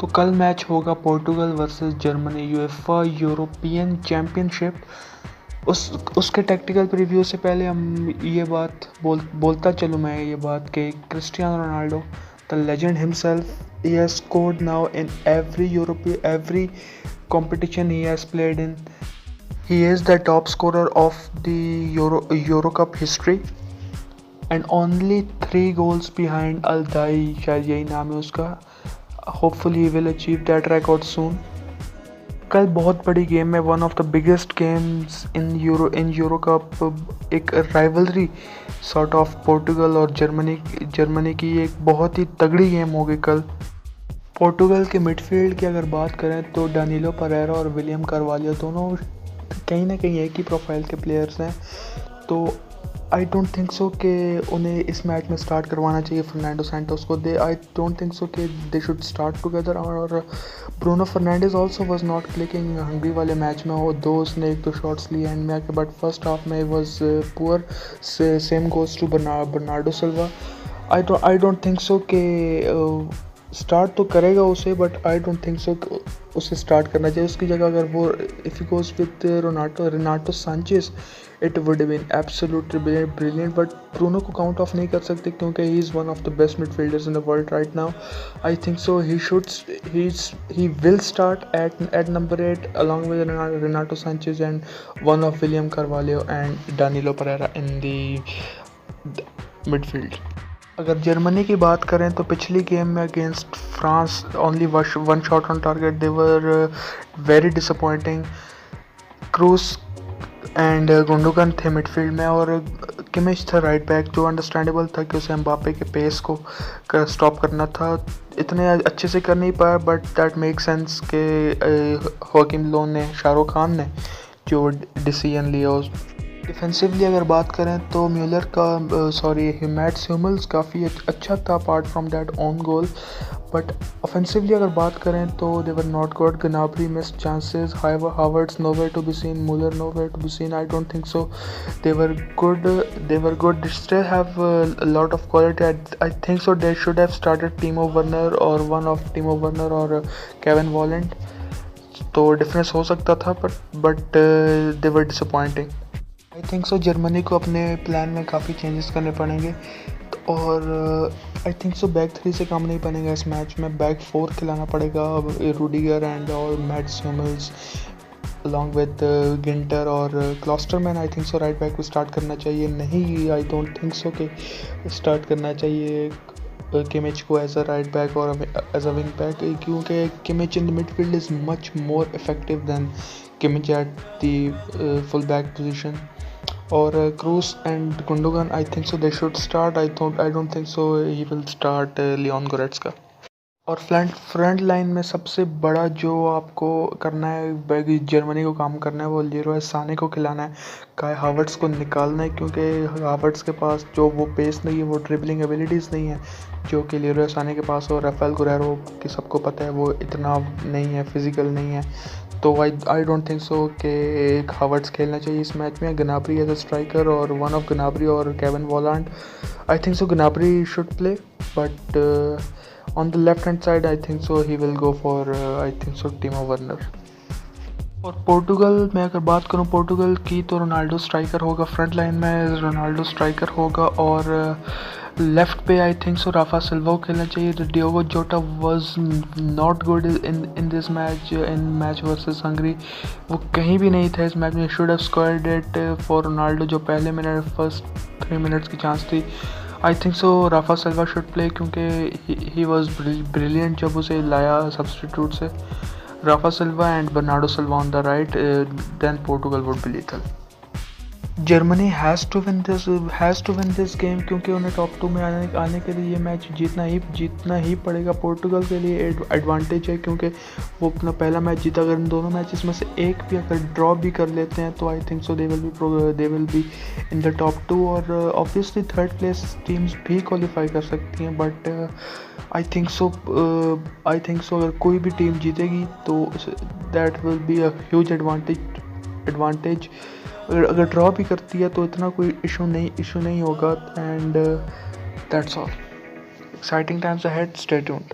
तो कल मैच होगा Portugal versus Germany UEFA European championship. उसके टैक्टिकल प्रीव्यू से पहले हम ये बात बोलता चलूँ मैं ये बात कि Cristiano Ronaldo the legend himself he has scored now in every competition he has played in. He is the top scorer of the Euro Cup history and only 3 goals behind Al-Dai, शायद यही नाम है उसका। Hopefully he will achieve that record soon. कल बहुत बड़ी game है, one of the biggest games in euro cup, एक राइवलरी सॉर्ट ऑफ पोर्टुगल और जर्मनी की एक बहुत ही तगड़ी गेम होगी कल। पोर्टुगल के मिडफील्ड की अगर बात करें तो डानिलो परेरा और विलियम कार्वालियो दोनों कहीं ना कहीं एक ही प्रोफाइल के प्लेयर्स हैं, तो आई डोंट थिंक सो कि उन्हें इस मैच में स्टार्ट करवाना चाहिए फर्नांडो सैंटोस को। आई डोंट थिंक सो कि दे शुड स्टार्ट टुगेदर। और Bruno Fernandes also was not clicking Hungary वाले मैच में, वो दो उसने 1-2 शॉट्स लिए एंड में आके, बट फर्स्ट हाफ में was poor. Same goes to Bernardo Silva. I don't think so कि स्टार्ट तो करेगा उसे, but I don't think so उसे स्टार्ट करना चाहिए। उसकी जगह अगर वो if he goes with Renato Sanches it would been absolutely brilliant, but Bruno को काउंट ऑफ नहीं कर सकते क्योंकि he is one of the best midfielders in the world right now. I think so he will start at number 8 along with Renato Sanchez and one of William Carvalho and Danilo Pereira in the midfield. अगर Germany की बात करें तो पिछली game में against France only one shot on target, they were very disappointing. क्रूस and Gundogan थे midfield में और किमिच था राइट बैक, जो अंडरस्टैंडेबल था कि उसे एम्बापे के पेस को स्टॉप करना था। इतने अच्छे से कर नहीं पाया, बट दैट मेक सेंस के होकिम लोन ने, शाहरुख खान ने जो डिसीजन लिया। उस डिफेंसिवली अगर बात करें तो म्यूलर का मैट्स ह्यूमल्स काफ़ी अच्छा था apart from that own goal, but offensively अगर बात करें तो they were not good. Gnabry missed chances, Havertz nowhere to be seen, Muller nowhere to be seen. I don't think so they were good they still have a lot of quality. I think so they should have started Timo Werner or one of Timo Werner or Kevin Volland, तो difference हो सकता था, but they were disappointing. I think so Germany को अपने plan में काफ़ी changes करने पड़ेंगे और आई थिंक सो बैक 3 से काम नहीं बनेगा इस मैच में, बैक 4 खिलाना पड़ेगा रूडिगर एंड और Mats Hummels along with Ginter और Klostermann. I think so right back को स्टार्ट करना चाहिए, नहीं आई डोंट थिंक सो कि स्टार्ट करना चाहिए किमिच को एज अ राइट बैक और एज अ विंग बैक, क्योंकि Kimmich in the midfield is much more effective than Kimmich at the full back position. और Kroos and Gundogan I think so they should start. I don't think so he will start Leon Goretzka. और front line में सबसे बड़ा जो आपको करना है, Germany को काम करना है, वो लीरोय साने को खिलाना है, काय हावर्ट्स को निकालना है, क्योंकि हावर्ट्स के पास जो वो पेस नहीं है, वो ड्रिबलिंग एबिलिटीज़ नहीं है जो कि लीरोय साने के पास। और राफेल गुरेरो की सबको पता है वो इतना नहीं है, फिजिकल नहीं है, तो आई डोंट थिंक सो कि एक हावर्ट्स खेलना चाहिए इस मैच में। गनाब्री एज अ स्ट्राइकर और वन ऑफ गनाब्री और Kevin Volland, I think so Gnabry should play, but on the left hand side I think so he will go for I think so Timo Werner। और पोर्टुगल में अगर बात करूं पोर्टुगल की, तो Ronaldo striker होगा, front line में रोनाल्डो स्ट्राइकर होगा और लेफ्ट पे आई थिंक सो राफा सिल्वा को खेलना चाहिए। Diogo Jota was not good in this match, in match versus Hungary, वो कहीं भी नहीं था इस मैच में। Should have scored it for Ronaldo, जो पहले मिनट फर्स्ट 3 मिनट्स की चांस थी। I think so Rafa Silva should play क्योंकि ही वॉज ब्रिलियंट जब उसे लाया सब्सटीट्यूट से। Rafa Silva and Bernardo Silva on the right, then Portugal would be lethal. Germany has to win this game क्योंकि उन्हें top 2 में आने के लिए ये मैच जीतना ही पड़ेगा। पोर्टुगल के लिए एडवांटेज है क्योंकि वो अपना पहला मैच जीता। अगर इन दोनों मैचेस में से एक भी अगर ड्रॉ भी कर लेते हैं तो आई think so they will be in the top 2 और ऑब्वियसली थर्ड प्लेस टीम्स भी क्वालिफाई कर सकती हैं, बट आई थिंक सो अगर कोई भी टीम जीतेगी तो that will be a huge advantage. अगर ड्रॉ भी करती है तो इतना कोई इशू नहीं होगा। And that's all. Exciting times ahead, stay tuned.